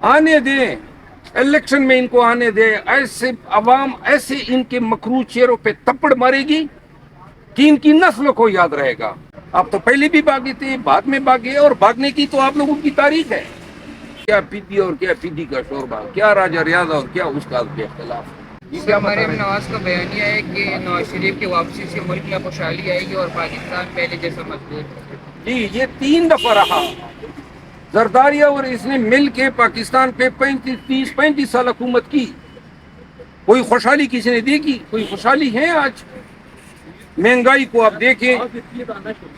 आने दें, इलेक्शन में इनको आने दें। ऐसे अवाम ऐसे इनके मकरू चेहरों पे थप्पड़ मारेगी कि इनकी नस्ल को याद रहेगा। आप तो पहले भी भागे थे, बाद में भागे, और भागने की तो आप लोगों की तारीख है। क्या पीपी और क्या पीडी का शोरबा, क्या राजा रियाज और क्या उसका के खिलाफ। सर, मरीम नवाज का बयानिया है कि नवाज शरीफ की वापसी से मुल्क में खुशहाली आएगी और पाकिस्तान पहले जैसा मजबूत है। जी, ये 3 दफा रहा। जरदारिया और इसने मिल के पाकिस्तान पे 35 साल हुकूमत की। कोई खुशहाली किसी ने देखी? कोई खुशहाली है आज? महंगाई को आप देखें,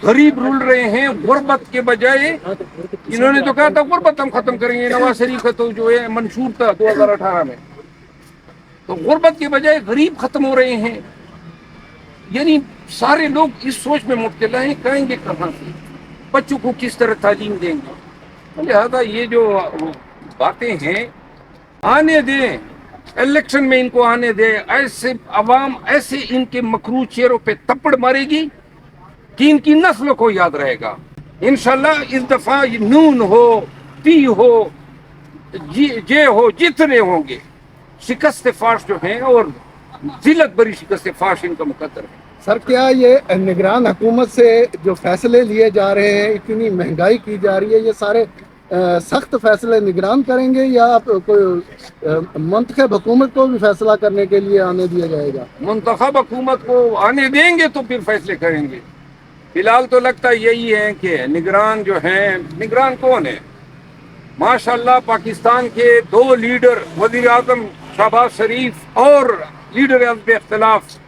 गरीब रुल रहे हैं। गुर्बत के बजाय इन्होंने तो कहा था गुर्बत हम खत्म करेंगे, नवाज शरीफ का तो जो है मंशूर था 2018 में। तो गुर्बत के बजाय गरीब खत्म हो रहे हैं। यानी सारे लोग इस सोच में मुब्तला हैं, कहेंगे कहाँ से, बच्चों को किस तरह तालीम देंगे। लिहाजा ये जो बातें हैं, आने दें, इलेक्शन में इनको आने दें। ऐसे अवाम ऐसे इनके मकरू चेहरों पे थप्पड़ मारेगी कि इनकी नस्ल को याद रहेगा। इंशाल्लाह इस दफा नून हो, पी हो, जे हो, जितने होंगे, शिकस्त फाश जो है और जिलत बरी शिकस्त फाश इनका मुकद्दर है। सर, क्या ये निगरान हुकूमत से जो फैसले लिए जा रहे हैं, इतनी महंगाई की जा रही है, ये सारे सख्त फैसले निगरान करेंगे या आप कोई मुंतखब हुकूमत को भी फैसला करने के लिए आने दिया जाएगा? मुंतखब हुकूमत को आने देंगे तो फिर फैसले करेंगे। फिलहाल तो लगता यही है कि निगरान जो है, निगरान कौन है? माशाल्लाह पाकिस्तान के 2 लीडर, वजीर आजम शहबाज शरीफ और लीडर हिज़्ब इख्तिलाफ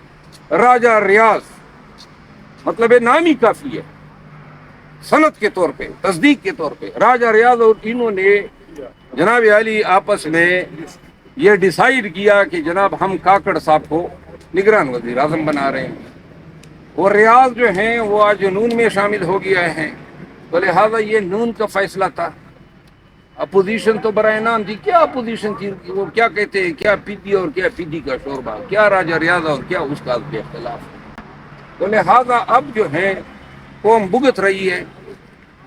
राजा रियाज, मतलब नाम ही काफी है सनद के तौर पे, तस्दीक के तौर पे। राजा रियाज और इन्होंने जनाब अली आपस में ये डिसाइड किया कि जनाब हम काकड़ साहब को निगरान वजीर आजम बना रहे हैं, और रियाज जो हैं वो आज नून में शामिल हो गया है। तो लिहाजा ये नून का फैसला था। अपोजिशन तो बराए नाम थी, क्या अपोजिशन थी? वो क्या कहते हैं, क्या पीपी और क्या पीडी का शोरबा, क्या राजा रियाज और क्या उसका के खिलाफ। तो लिहाजा अब जो है कौम भुगत रही है।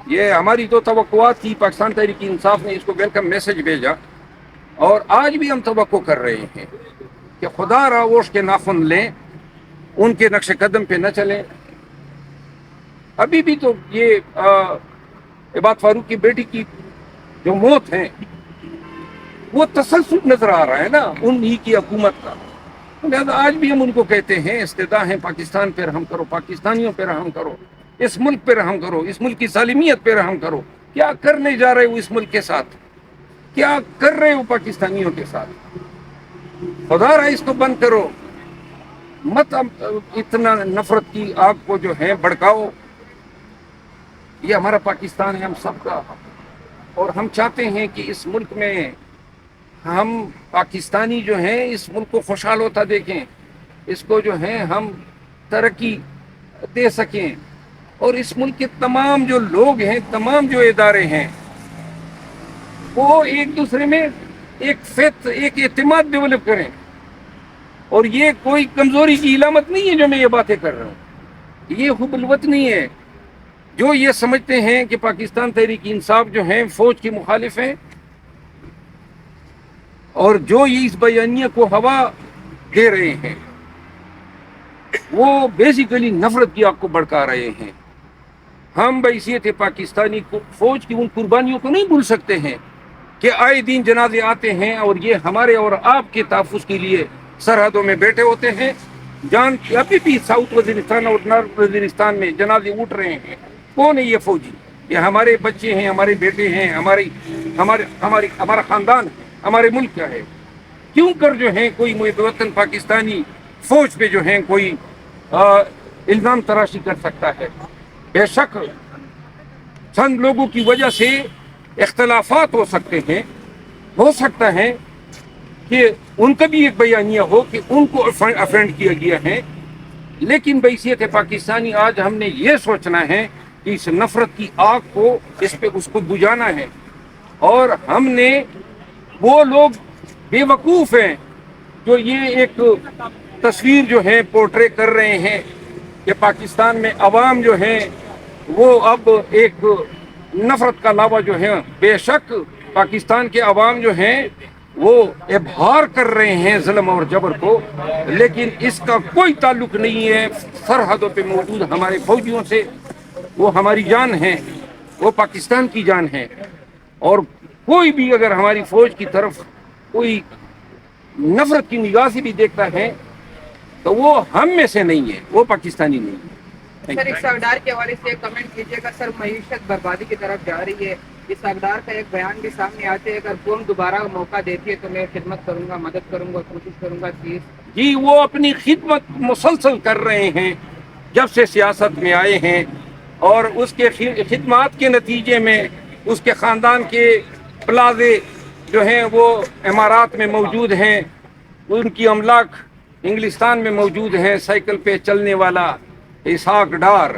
ये हमारी तो तवक्कुआत थी, पाकिस्तान तहरीक इंसाफ ने इसको वेलकम मैसेज भेजा, और आज भी हम तवक्को कर रहे हैं कि खुदा रावोश के नाखुन लें, उनके नक्श कदम पे न चलें। अभी भी तो ये इबाद फारूक की बेटी की जो मौत है वो तसलसल नजर आ रहा है ना उन्हीं की हुकूमत का। लिहाजा आज भी हम उनको कहते हैं, इस्तिदा है पाकिस्तान पे रहम करो, पाकिस्तानियों पे रहम करो, इस मुल्क पे रहम करो, इस मुल्क की सालिमियत पे रहम करो। क्या करने जा रहे हो इस मुल्क के साथ? क्या कर रहे हो पाकिस्तानियों के साथ? खुदा रहा इसको बंद करो, मत इतना नफरत की आग को जो है भड़काओ। ये हमारा पाकिस्तान है, हम सबका, और हम चाहते हैं कि इस मुल्क में हम पाकिस्तानी जो हैं इस मुल्क को खुशहाल होता देखें, इसको जो है हम तरक्की दे सकें, और इस मुल्क के तमाम जो लोग हैं, तमाम जो इदारे हैं, वो एक दूसरे में एक फेथ, एक एतमाद डेवलप करें। और ये कोई कमजोरी की इलामत नहीं है जो मैं ये बातें कर रहा हूँ, ये हुबुलवत नहीं है। जो ये समझते हैं कि पाकिस्तान तहरीक इंसाफ जो है फौज की मुखालिफ है, और जो ये इस बयानिया को हवा दे रहे हैं, वो बेसिकली नफरत की आग को भड़का रहे हैं। हम बैसियत पाकिस्तानी फौज की उन कुर्बानियों को नहीं भूल सकते हैं कि आए दिन जनाजे आते हैं, और ये हमारे और आपके तहफ़्फ़ुज़ के लिए सरहदों में बैठे होते हैं। जान अभी भी साउथ वजीरिस्तान और नॉर्थ वजीरिस्तान में जनाजे उठ रहे हैं। कौन है ये फौजी? ये हमारे बच्चे हैं, हमारे बेटे हैं, हमारा खानदान है, हमारे मुल्क का है। क्यों कर जो है कोई मुवत्तन पाकिस्तानी फौज पे जो है कोई इल्ज़ाम तराशी कर सकता है? बेशक चंद लोगों की वजह से इख्तलाफात हो सकते हैं, हो सकता है कि उनका भी एक बयानिया हो कि उनको अफेंड किया गया है, लेकिन बैसियत पाकिस्तानी आज हमने ये सोचना है कि इस नफरत की आग को, इस पे उसको बुझाना है। और हमने, वो लोग बेवकूफ़ हैं जो ये एक तस्वीर जो है पोर्ट्रे कर रहे हैं कि पाकिस्तान में अवाम जो है वो अब एक नफरत का लावा जो है, बेशक پاکستان کے عوام جو ہیں وہ ابھار کر رہے ہیں ظلم اور جبر کو، لیکن اس کا کوئی تعلق نہیں ہے سرحدوں پہ موجود ہمارے فوجیوں سے۔ وہ ہماری جان ہے، وہ پاکستان کی جان ہے، اور کوئی بھی اگر ہماری فوج کی طرف کوئی نفرت کی نگاہ سے بھی دیکھتا ہے تو وہ ہم میں سے نہیں ہے، وہ پاکستانی نہیں ہے۔ سر اس اقدار کے حوالے سے کمنٹ کیجیے گا، سر معیشت بربادی کی طرف جا رہی ہے، اس اقدار کا ایک بیان بھی سامنے آتے ہے، اگر قوم دوبارہ موقع دیتی ہے تو میں خدمت کروں گا، مدد کروں گا، کوشش کروں گا چیز۔ جی وہ اپنی خدمت مسلسل کر رہے ہیں جب سے سیاست میں آئے ہیں، اور اس کے خدمات کے نتیجے میں اس کے خاندان کے پلازے جو ہیں وہ امارات میں موجود ہیں، ان کی املاک انگلستان میں موجود ہیں۔ سائیکل پہ چلنے والا اسحاق ڈار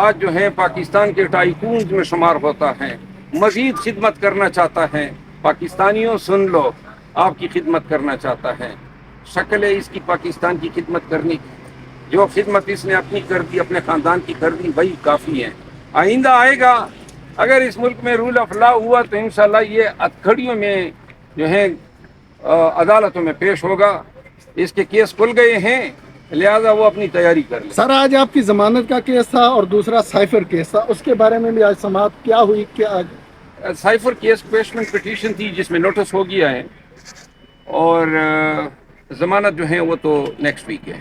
آج جو ہے پاکستان کے ٹائکونز میں شمار ہوتا ہے، مزید خدمت کرنا چاہتا ہے۔ پاکستانیوں سن لو، آپ کی خدمت کرنا چاہتا ہے۔ شکل ہے اس کی پاکستان کی خدمت کرنے کی، جو خدمت اس نے اپنی کر دی، اپنے خاندان کی کر دی، وہی کافی ہے۔ آئندہ آئے گا، اگر اس ملک میں رول آف لا ہوا تو انشاءاللہ یہ ہتھکڑیوں میں جو ہے عدالتوں میں پیش ہوگا۔ اس کے کیس کھل گئے ہیں، لہذا وہ اپنی تیاری کر لیں۔ سر آج آپ کی ضمانت کا کیس تھا اور دوسرا سائفر کیس تھا، اس کے بارے میں بھی آج سماعت کیا ہوئی؟ کیا سائفر کیس پیشمنٹ پٹیشن تھی جس میں نوٹس ہو گیا ہے، اور ضمانت جو ہے وہ تو نیکسٹ ویک ہے۔